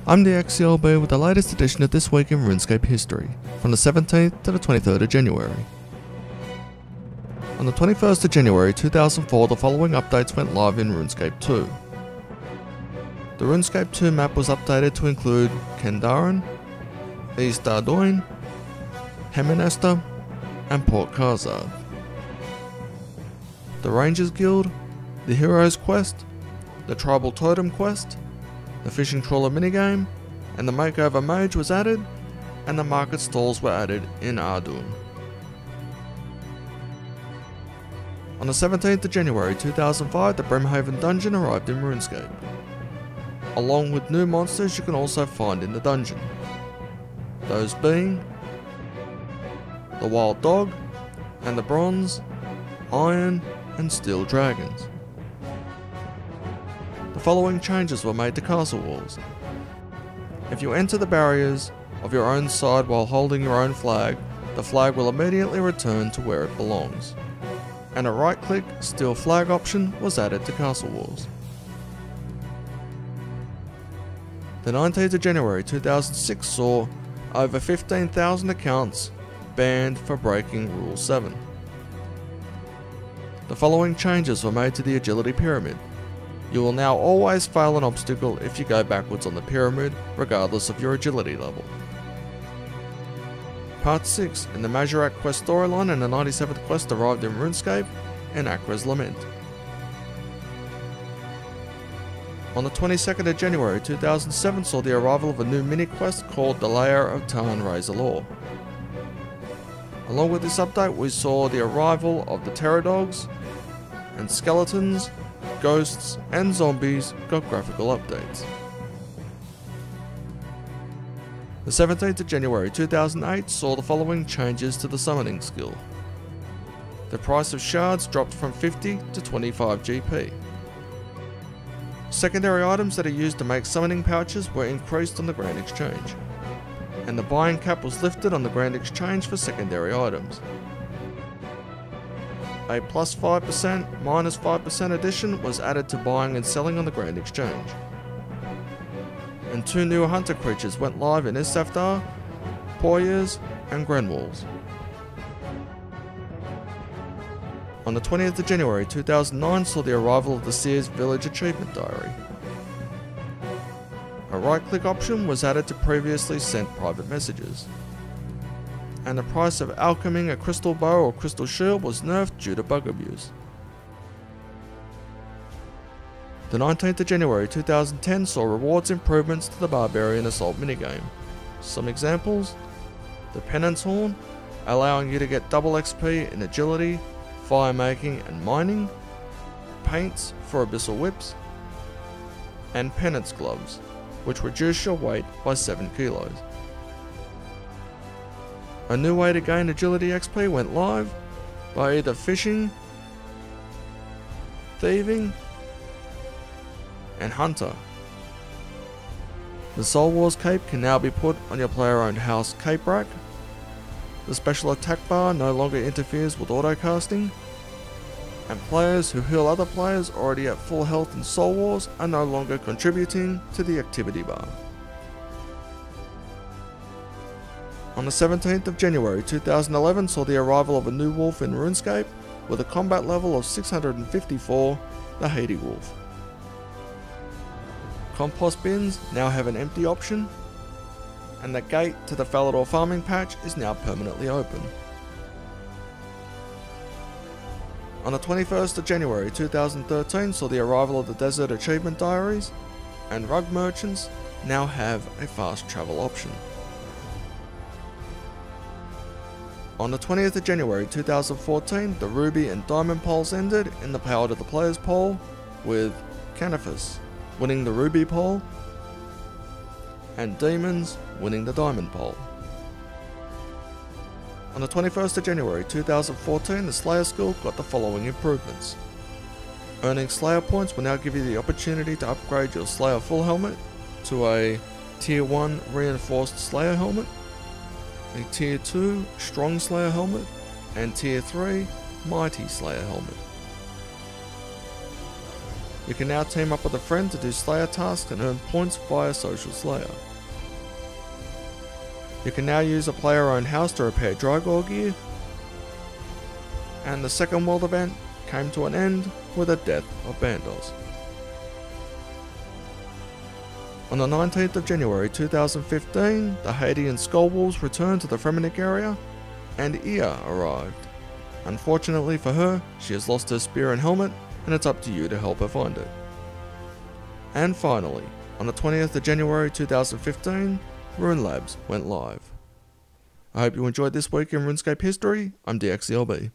I'm the XCLB with the latest edition of This Week in RuneScape History, from the 17th to the 23rd of January. On the 21st of January 2004, the following updates went live in RuneScape 2. The RuneScape 2 map was updated to include Kendaren, East Dardoin, Heminester, and Port Karzard. The Rangers Guild, the Heroes Quest, the Tribal Totem Quest, the Fishing Trawler minigame, and the Makeover Mage was added, and the market stalls were added in Ardun. On the 17th of January 2005, the Brimhaven dungeon arrived in RuneScape, along with new monsters you can also find in the dungeon, those being the Wild Dog and the Bronze, Iron and Steel Dragons. The following changes were made to castle walls. If you enter the barriers of your own side while holding your own flag, the flag will immediately return to where it belongs, and a right-click Steal Flag option was added to castle walls. The 19th of January 2006 saw over 15,000 accounts banned for breaking Rule 7. The following changes were made to the agility pyramid. You will now always fail an obstacle if you go backwards on the pyramid, regardless of your agility level. Part 6 in the Majorak quest storyline and the 97th quest arrived in RuneScape and Akra's Lament. On the 22nd of January 2007 saw the arrival of a new mini-quest called the Lair of Tarn Razor Law. Along with this update we saw the arrival of the Terror Dogs, and skeletons, ghosts and zombies got graphical updates. The 17th of January 2008 saw the following changes to the summoning skill. The price of shards dropped from 50 to 25 GP. Secondary items that are used to make summoning pouches were increased on the Grand Exchange, and the buying cap was lifted on the Grand Exchange for secondary items. A plus 5%, minus 5% addition was added to buying and selling on the Grand Exchange. And two new hunter creatures went live in Isafdar, Poyers and Grenwalls. On the 20th of January 2009 saw the arrival of the Sears Village Achievement Diary. A right-click option was added to previously sent private messages, and the price of alcheming a crystal bow or crystal shield was nerfed due to bug abuse. The 19th of January 2010 saw rewards improvements to the Barbarian Assault minigame. Some examples: the Penance Horn, allowing you to get double XP in agility, fire making and mining, paints for abyssal whips, and penance gloves, which reduce your weight by 7 kilos. A new way to gain agility XP went live by either fishing, thieving, and hunter. The Soul Wars cape can now be put on your player-owned house cape rack. The special attack bar no longer interferes with autocasting, and players who heal other players already at full health in Soul Wars are no longer contributing to the activity bar. On the 17th of January 2011 saw the arrival of a new wolf in RuneScape with a combat level of 654, the Haiti Wolf. Compost bins now have an empty option, and the gate to the Falador farming patch is now permanently open. On the 21st of January 2013 saw the arrival of the Desert Achievement Diaries, and rug merchants now have a fast travel option. On the 20th of January 2014, the Ruby and Diamond polls ended in the Power to the Players poll, with Canifus winning the Ruby poll, and Demons winning the Diamond poll. On the 21st of January 2014, the Slayer skill got the following improvements. Earning Slayer points will now give you the opportunity to upgrade your Slayer full helmet to a Tier 1 reinforced Slayer helmet, a Tier 2 Strong Slayer helmet, and Tier 3 Mighty Slayer helmet. You can now team up with a friend to do Slayer tasks and earn points via Social Slayer. You can now use a player-owned house to repair Drygore gear. And the second world event came to an end with the death of Bandos. On the 19th of January 2015, the Hadean Skullwolves returned to the Fremennik area, and Ia arrived. Unfortunately for her, she has lost her spear and helmet, and it's up to you to help her find it. And finally, on the 20th of January 2015, Rune Labs went live. I hope you enjoyed this week in RuneScape History. I'm DXCLB.